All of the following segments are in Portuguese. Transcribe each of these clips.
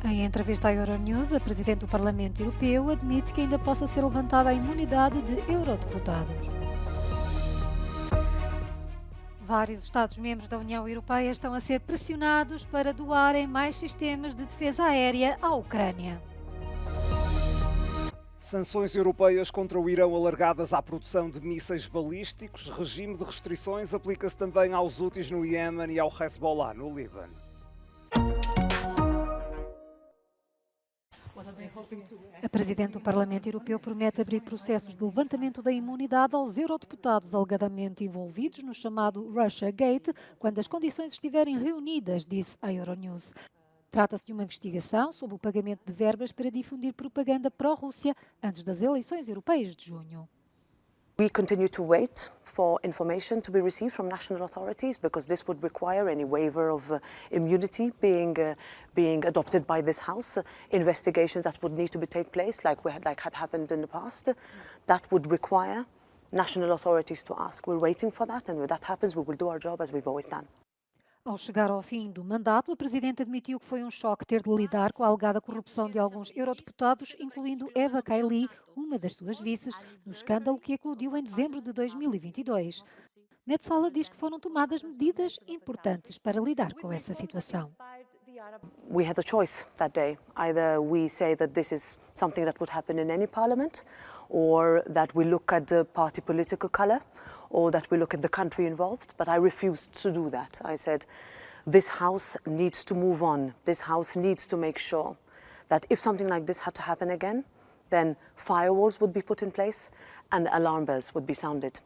Em entrevista à Euronews, a Presidente do Parlamento Europeu admite que ainda possa ser levantada a imunidade de eurodeputados. Vários Estados-membros da União Europeia estão a ser pressionados para doarem mais sistemas de defesa aérea à Ucrânia. Sanções europeias contra o Irão alargadas à produção de mísseis balísticos. Regime de restrições aplica-se também aos Houthis no Iémen e ao Hezbollah no Líbano. A Presidente do Parlamento Europeu promete abrir processos de levantamento da imunidade aos eurodeputados alegadamente envolvidos no chamado Russia Gate, quando as condições estiverem reunidas, disse a Euronews. Trata-se de uma investigação sobre o pagamento de verbas para difundir propaganda pró-Rússia antes das eleições europeias de junho. We continue to wait for information to be received from national authorities because this would require any waiver of immunity being adopted by this House. Investigations that would need to take place, like had happened in the past, that would require national authorities to ask. We're waiting for that, and when that happens, we will do our job as we've always done. Ao chegar ao fim do mandato, a Presidente admitiu que foi um choque ter de lidar com a alegada corrupção de alguns eurodeputados, incluindo Eva Kaili, uma das suas vices, no escândalo que eclodiu em dezembro de 2022. Metsola diz que foram tomadas medidas importantes para lidar com essa situação. We had a choice that day. Either we say that this is something that would happen in any parliament, or that we look at the party political colour, or that we look at the country involved. But I refused to do that. I said, this House needs to move on. This House needs to make sure that if something like this had to happen again, then firewalls would be put in place and alarm bells would be sounded.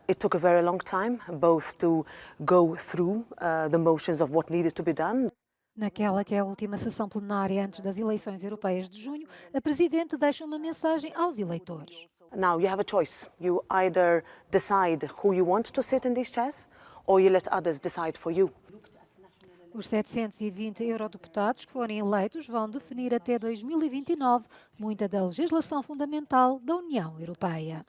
It took a very long time, both to go through the motions of what needed to be done. Naquela que é a última sessão plenária antes das eleições europeias de junho, a Presidente deixa uma mensagem aos eleitores. Now you have a choice. You either decide who you want to sit in these chairs, or you let others decide for you. Os 720 eurodeputados que forem eleitos vão definir até 2029 muita da legislação fundamental da União Europeia.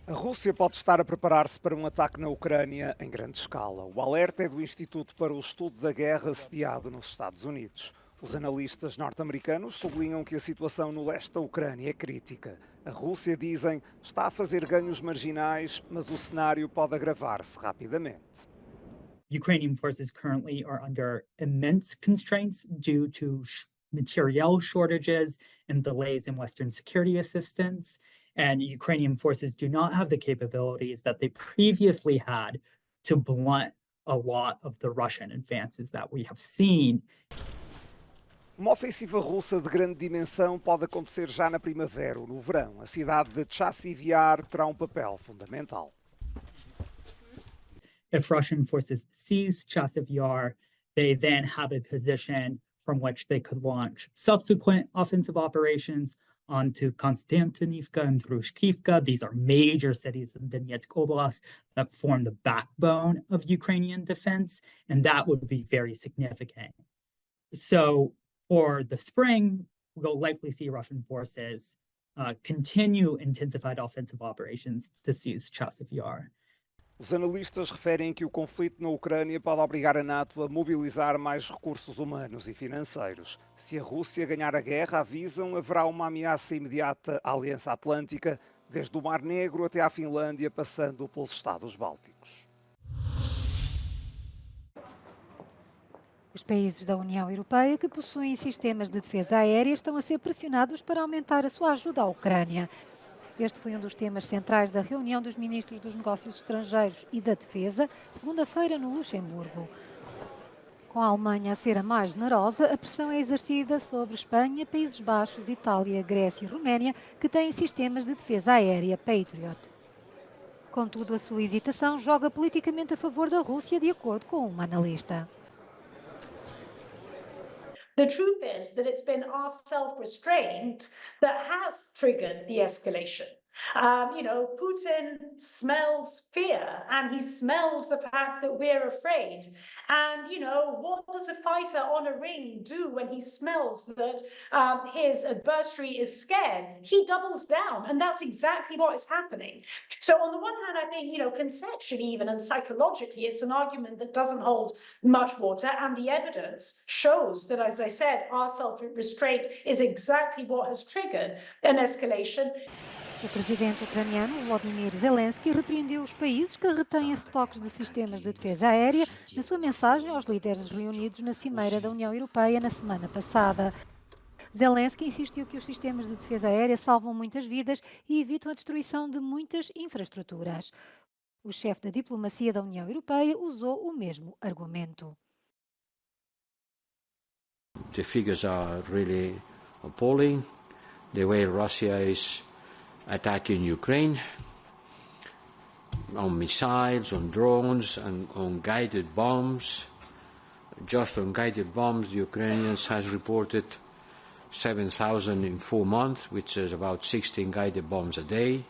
A Rússia pode estar a preparar-se para um ataque na Ucrânia em grande escala. O alerta é do Instituto para o Estudo da Guerra, sediado nos Estados Unidos. Os analistas norte-americanos sublinham que a situação no leste da Ucrânia é crítica. A Rússia, dizem, está a fazer ganhos marginais, mas o cenário pode agravar-se rapidamente. Ukrainian forces currently are under immense constraints due to material shortages and delays in Western security assistance. And Ukrainian forces do not have the capabilities that they previously had to blunt a lot of the Russian advances that we have seen. Uma ofensiva russa de grande dimensão pode acontecer já na primavera ou no verão. A cidade de Chasiv Yar terá um papel fundamental. If Russian forces seize Chasiv Yar, they then have a position from which they could launch subsequent offensive operations onto Konstantinivka and Drushkivka. These are major cities in Donetsk Oblast that form the backbone of Ukrainian defense, and that would be very significant. So for the spring, we'll likely see Russian forces continue intensified offensive operations to seize Chasiv Yar. Os analistas referem que o conflito na Ucrânia pode obrigar a NATO a mobilizar mais recursos humanos e financeiros. Se a Rússia ganhar a guerra, avisam, haverá uma ameaça imediata à Aliança Atlântica, desde o Mar Negro até à Finlândia, passando pelos Estados Bálticos. Os países da União Europeia que possuem sistemas de defesa aérea estão a ser pressionados para aumentar a sua ajuda à Ucrânia. Este foi um dos temas centrais da reunião dos ministros dos Negócios Estrangeiros e da Defesa, segunda-feira no Luxemburgo. Com a Alemanha a ser a mais generosa, a pressão é exercida sobre Espanha, Países Baixos, Itália, Grécia e Roménia, que têm sistemas de defesa aérea Patriot. Contudo, a sua hesitação joga politicamente a favor da Rússia, de acordo com uma analista. The truth is that it's been our self-restraint that has triggered the escalation. Putin smells fear and he smells the fact that we're afraid. And, what does a fighter on a ring do when he smells that his adversary is scared? He doubles down, and that's exactly what is happening. So, on the one hand, I think, conceptually, even and psychologically, it's an argument that doesn't hold much water, and the evidence shows that, as I said, our self-restraint is exactly what has triggered an escalation. O presidente ucraniano, Volodymyr Zelensky, repreendeu os países que retêm estoques de sistemas de defesa aérea na sua mensagem aos líderes reunidos na Cimeira da União Europeia na semana passada. Zelensky insistiu que os sistemas de defesa aérea salvam muitas vidas e evitam a destruição de muitas infraestruturas. O chefe da diplomacia da União Europeia usou o mesmo argumento. The figures are really appalling. The way Russia is attacking Ukraine on missiles, on drones, and on guided bombs. Just on guided bombs, the Ukrainians has reported 7,000 in 4 months, which is about 16 guided bombs a day.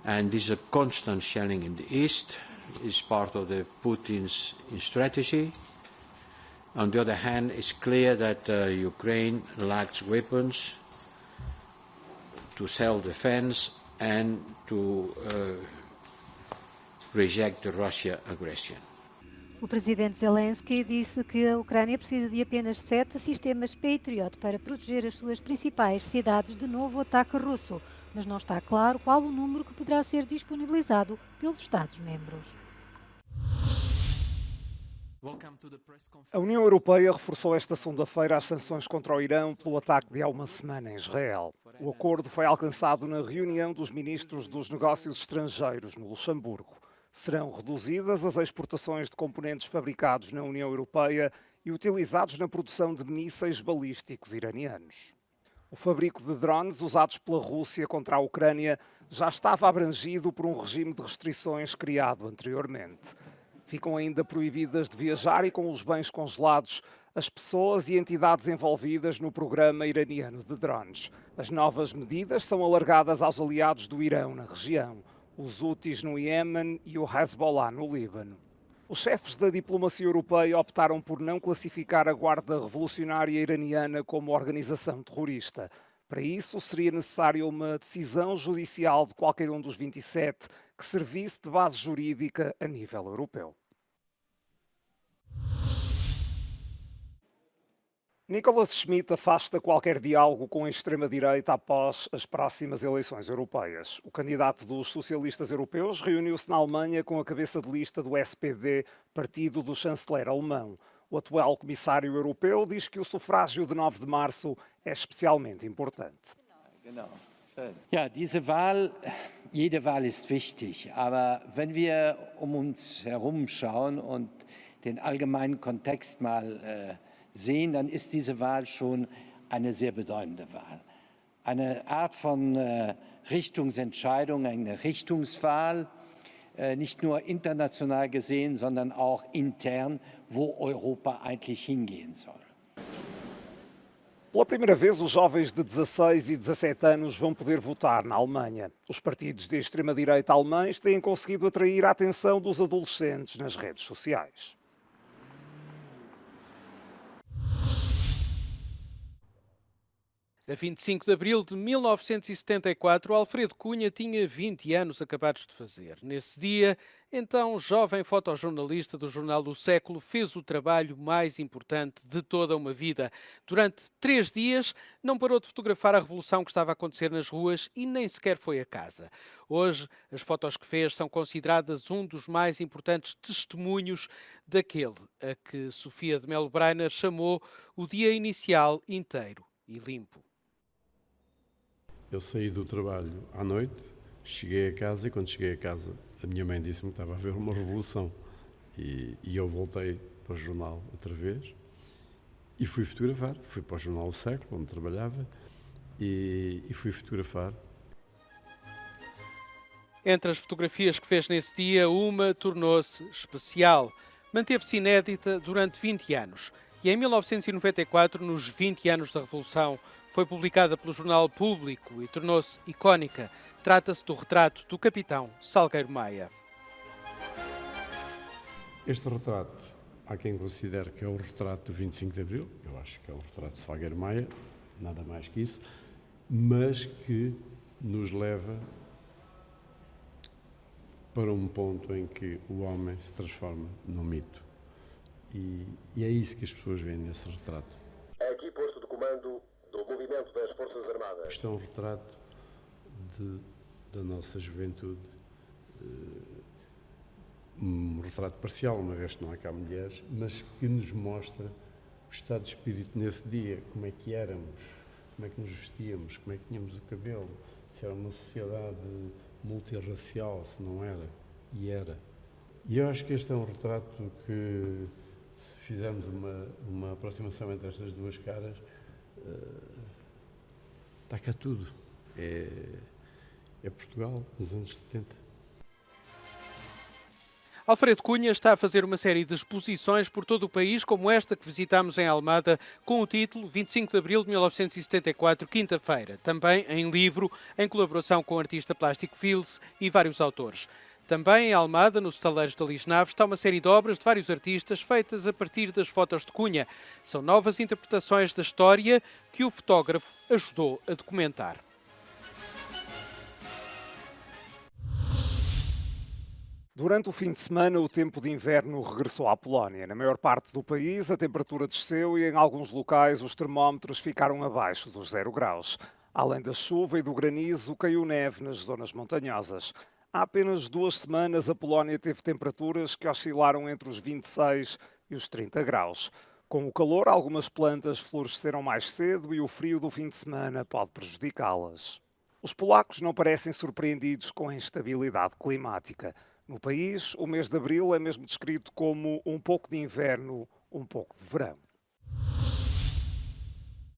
And this is a constant shelling in the east. It's part of the Putin's strategy. On the other hand, it's clear that Ukraine lacks weapons to self-defense and to reject the Russian aggression. O presidente Zelensky disse que a Ucrânia precisa de apenas 7 sistemas Patriot para proteger as suas principais cidades de novo ataque russo, mas não está claro qual o número que poderá ser disponibilizado pelos Estados-membros. A União Europeia reforçou esta segunda-feira as sanções contra o Irão pelo ataque de há uma semana em Israel. O acordo foi alcançado na reunião dos ministros dos negócios estrangeiros no Luxemburgo. Serão reduzidas as exportações de componentes fabricados na União Europeia e utilizados na produção de mísseis balísticos iranianos. O fabrico de drones usados pela Rússia contra a Ucrânia já estava abrangido por um regime de restrições criado anteriormente. Ficam ainda proibidas de viajar e com os bens congelados as pessoas e entidades envolvidas no programa iraniano de drones. As novas medidas são alargadas aos aliados do Irão na região, os Houthis no Iêmen e o Hezbollah no Líbano. Os chefes da diplomacia europeia optaram por não classificar a Guarda Revolucionária Iraniana como organização terrorista. Para isso, seria necessária uma decisão judicial de qualquer um dos 27 que servisse de base jurídica a nível europeu. Nicholas Schmit afasta qualquer diálogo com a extrema-direita após as próximas eleições europeias. O candidato dos socialistas europeus reuniu-se na Alemanha com a cabeça de lista do SPD, partido do chanceler alemão. O atual comissário europeu diz que o sufrágio de 9 de março é especialmente importante. Ja, diese Wahl, jede Wahl ist wichtig, aber wenn wir uns herumschauen und den allgemeinen Kontext mal sehen, dann ist diese Wahl schon eine sehr bedeutende Wahl. Eine Art von Richtungsentscheidung, eine Richtungswahl, nicht nur international gesehen, sondern auch intern, wo Europa eigentlich hingehen soll. Pela primeira vez, os jovens de 16 e 17 anos vão poder votar na Alemanha. Os partidos de extrema-direita alemães têm conseguido atrair a atenção dos adolescentes nas redes sociais. A 25 de abril de 1974, Alfredo Cunha tinha 20 anos acabados de fazer. Nesse dia, então, jovem fotojornalista do jornal O Século fez o trabalho mais importante de toda uma vida. Durante 3 dias, não parou de fotografar a revolução que estava a acontecer nas ruas e nem sequer foi a casa. Hoje, as fotos que fez são consideradas um dos mais importantes testemunhos daquele a que Sofia de Melo Breiner chamou o dia inicial inteiro e limpo. Eu saí do trabalho à noite, cheguei a casa e quando cheguei a casa a minha mãe disse-me que estava a haver uma revolução e eu voltei para o jornal outra vez e fui fotografar, fui para o jornal O Século, onde trabalhava e fui fotografar. Entre as fotografias que fez nesse dia, uma tornou-se especial. Manteve-se inédita durante 20 anos e em 1994, nos 20 anos da Revolução, foi publicada pelo Jornal Público e tornou-se icónica. Trata-se do retrato do capitão Salgueiro Maia. Este retrato, há quem considere que é o retrato do 25 de Abril, eu acho que é o retrato de Salgueiro Maia, nada mais que isso, mas que nos leva para um ponto em que o homem se transforma num mito. E é isso que as pessoas veem nesse retrato. É aqui posto de comando do movimento das Forças Armadas. Isto é um retrato da nossa juventude, um retrato parcial, uma vez que não há cá mulheres, mas que nos mostra o estado de espírito nesse dia, como é que éramos, como é que nos vestíamos, como é que tínhamos o cabelo, se era uma sociedade multirracial, se não era, e era. E eu acho que este é um retrato que, se fizermos uma aproximação entre estas duas caras, está cá tudo. É Portugal, nos anos 70. Alfredo Cunha está a fazer uma série de exposições por todo o país, como esta que visitámos em Almada, com o título 25 de Abril de 1974, quinta-feira. Também em livro, em colaboração com o artista plástico Fils e vários autores. Também em Almada, nos estaleiros da Lis Naves, está uma série de obras de vários artistas feitas a partir das fotos de Cunha. São novas interpretações da história que o fotógrafo ajudou a documentar. Durante o fim de semana, o tempo de inverno regressou à Polónia. Na maior parte do país, a temperatura desceu e, em alguns locais, os termómetros ficaram abaixo dos 0 graus. Além da chuva e do granizo, caiu neve nas zonas montanhosas. Há apenas 2 semanas, a Polónia teve temperaturas que oscilaram entre os 26 e os 30 graus. Com o calor, algumas plantas floresceram mais cedo e o frio do fim de semana pode prejudicá-las. Os polacos não parecem surpreendidos com a instabilidade climática. No país, o mês de abril é mesmo descrito como um pouco de inverno, um pouco de verão.